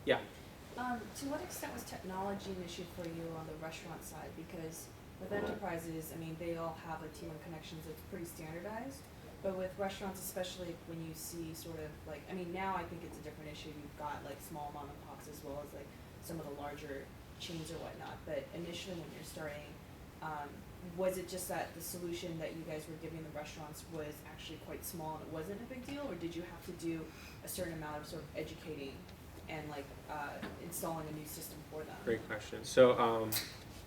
Yeah. To what extent was technology an issue for you on the restaurant side? Because with enterprises, I mean, they all have a T1 connections that's pretty standardized. But with restaurants, especially when you see sort of like, I mean, now I think it's a different issue. You've got like small mom and pops as well as like some of the larger chains or whatnot. But initially when you're starting, was it just that the solution that you guys were giving the restaurants was actually quite small and it wasn't a big deal? Or did you have to do a certain amount of sort of educating and like installing a new system for them? Great question.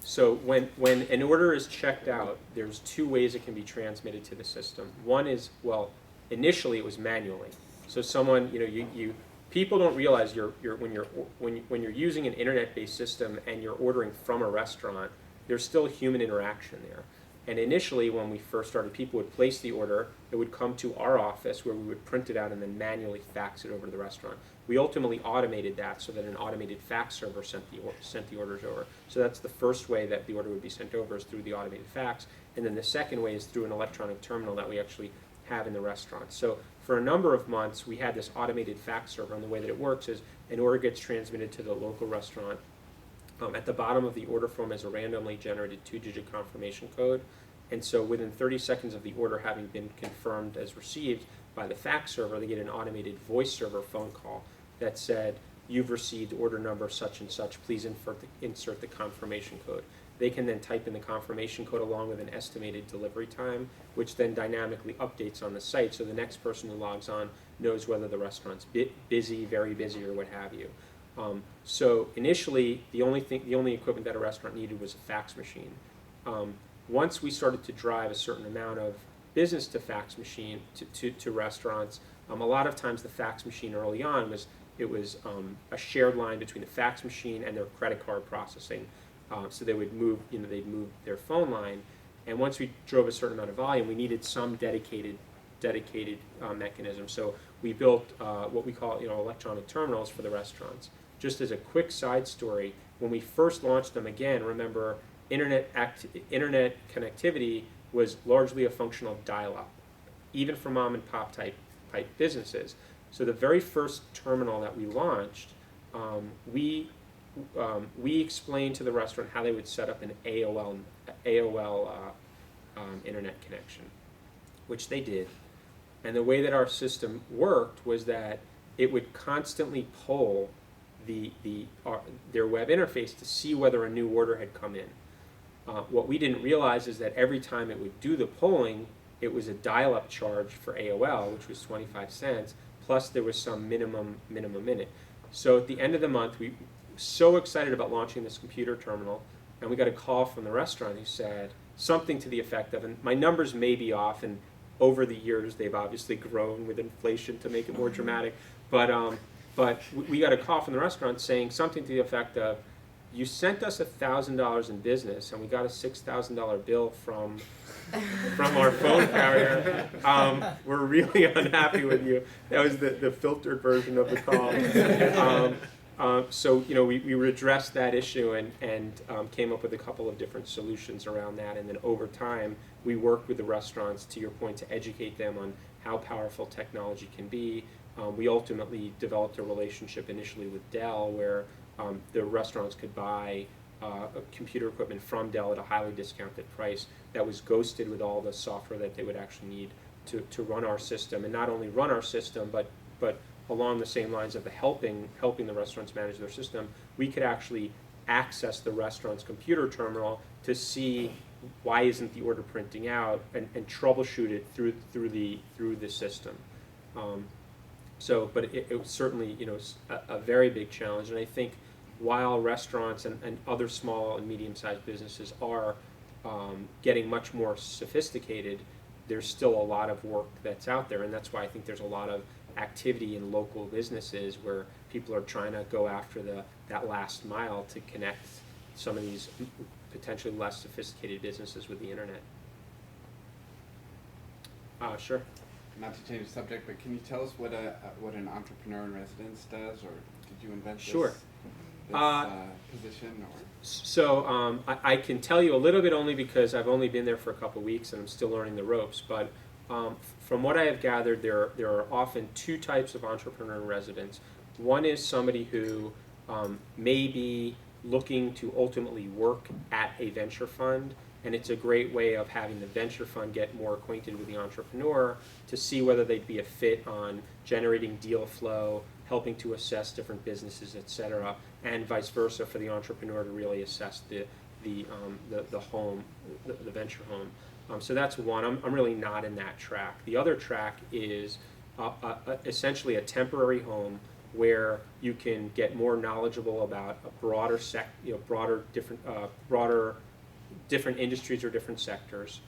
So when an order is checked out, there's two ways it can be transmitted to the system. One is, well, initially it was manually. So someone, you people don't realize when you're using an internet-based system and you're ordering from a restaurant, there's still human interaction there. And initially, when we first started, people would place the order. It would come to our office where we would print it out and then manually fax it over to the restaurant. We ultimately automated that so that an automated fax server sent the orders over. So that's the first way that the order would be sent over, is through the automated fax. And then the second way is through an electronic terminal that we actually have in the restaurant. So for a number of months, we had this automated fax server, and the way that it works is an order gets transmitted to the local restaurant. At the bottom of the order form is a randomly generated 2-digit confirmation code. And so within 30 seconds of the order having been confirmed as received by the fax server, they get an automated voice server phone call that said, "You've received order number such and such, please insert the confirmation code." They can then type in the confirmation code along with an estimated delivery time, which then dynamically updates on the site, so the next person who logs on knows whether the restaurant's busy, very busy, or what have you. So initially, the only equipment that a restaurant needed was a fax machine. Once we started to drive a certain amount of business to fax machine to restaurants, a lot of times the fax machine early on was a shared line between the fax machine and their credit card processing. So they would move, they'd move their phone line, and once we drove a certain amount of volume, we needed some dedicated mechanism. So we built what we call electronic terminals for the restaurants. Just as a quick side story, when we first launched them, again, remember, internet connectivity was largely a function of dial-up, even for mom and pop type businesses. So the very first terminal that we launched, we explained to the restaurant how they would set up an AOL internet connection, which they did. And the way that our system worked was that it would constantly poll their web interface to see whether a new order had come in. What we didn't realize is that every time it would do the polling, it was a dial-up charge for AOL, which was 25 cents, plus there was some minimum minute. So at the end of the month, we were so excited about launching this computer terminal, and we got a call from the restaurant who said something to the effect of, and my numbers may be off, and over the years they've obviously grown with inflation to make it more dramatic, but we got a call from the restaurant saying something to the effect of, "You sent us $1,000 in business, and we got a $6,000 bill from our phone carrier. We're really unhappy with you." That was the filtered version of the call. So we redressed that issue and came up with a couple of different solutions around that. And then over time, we worked with the restaurants, to your point, to educate them on how powerful technology can be. We ultimately developed a relationship initially with Dell, where the restaurants could buy computer equipment from Dell at a highly discounted price that was ghosted with all the software that they would actually need to run our system. And not only run our system, but along the same lines of helping the restaurants manage their system, we could actually access the restaurant's computer terminal to see why isn't the order printing out, and troubleshoot it through the system. But it was certainly a very big challenge, and I think while restaurants and other small and medium-sized businesses are getting much more sophisticated, there's still a lot of work that's out there, and that's why I think there's a lot of activity in local businesses where people are trying to go after that last mile to connect some of these potentially less sophisticated businesses with the internet. Sure. Not to change the subject, but can you tell us what an entrepreneur in residence does, or did you invent Sure. this position? Or? So I can tell you a little bit only because I've only been there for a couple of weeks and I'm still learning the ropes. But from what I have gathered, there are often two types of entrepreneur in residence. One is somebody who may be looking to ultimately work at a venture fund, and it's a great way of having the venture fund get more acquainted with the entrepreneur to see whether they'd be a fit on generating deal flow, helping to assess different businesses, et cetera, and vice versa for the entrepreneur to really assess the home, the venture home. So that's one. I'm really not in that track. The other track is essentially a temporary home where you can get more knowledgeable about a broader broader different industries or different sectors.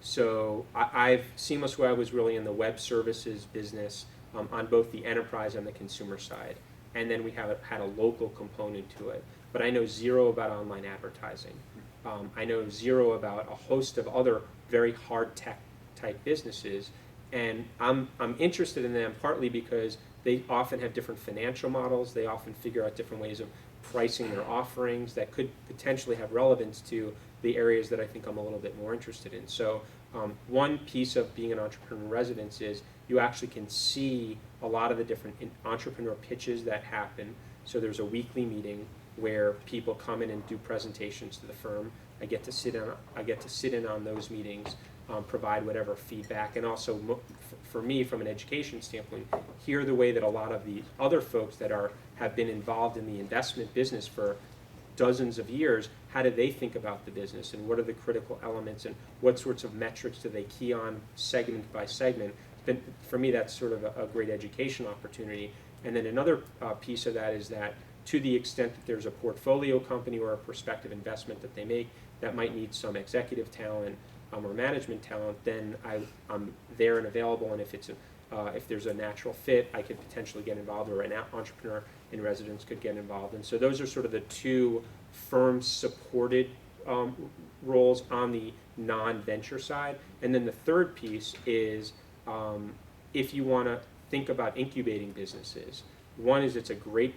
So I've Seamless Web was really in the web services business on both the enterprise and the consumer side, and then we have had a local component to it. But I know zero about online advertising. I know zero about a host of other very hard tech type businesses, and I'm interested in them partly because they often have different financial models. They often figure out different ways of pricing their offerings that could potentially have relevance to the areas that I think I'm a little bit more interested in. So one piece of being an entrepreneur in residence is you actually can see a lot of the different entrepreneur pitches that happen. So there's a weekly meeting where people come in and do presentations to the firm. I get to sit in on those meetings, provide whatever feedback, and also for me, from an education standpoint, hear the way that a lot of the other folks that have been involved in the investment business for dozens of years, how do they think about the business, and what are the critical elements, and what sorts of metrics do they key on segment by segment. For me, that's sort of a great education opportunity. And then another piece of that is that to the extent that there's a portfolio company or a prospective investment that they make that might need some executive talent or management talent, then I'm there and available, and if there's a natural fit, I could potentially get involved, or an entrepreneur in residence could get involved. And so those are sort of the two firm-supported roles on the non-venture side. And then the third piece is if you want to think about incubating businesses, one is it's a great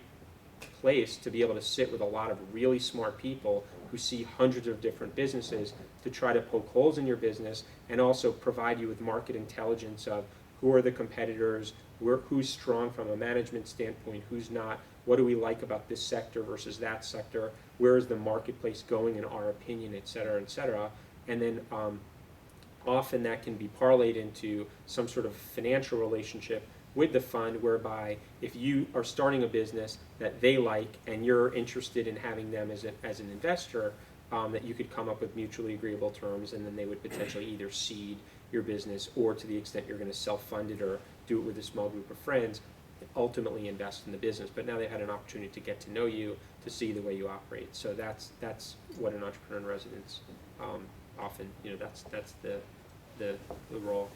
place to be able to sit with a lot of really smart people who see hundreds of different businesses to try to poke holes in your business and also provide you with market intelligence of who are the competitors, who's strong from a management standpoint, who's not, what do we like about this sector versus that sector, where is the marketplace going in our opinion, et cetera, et cetera. And then often that can be parlayed into some sort of financial relationship with the fund, whereby if you are starting a business that they like and you're interested in having them as an investor, that you could come up with mutually agreeable terms, and then they would potentially either seed your business, or to the extent you're going to self-fund it or do it with a small group of friends, ultimately invest in the business. But now they've had an opportunity to get to know you, to see the way you operate. So that's what an entrepreneur in residence often, that's the role.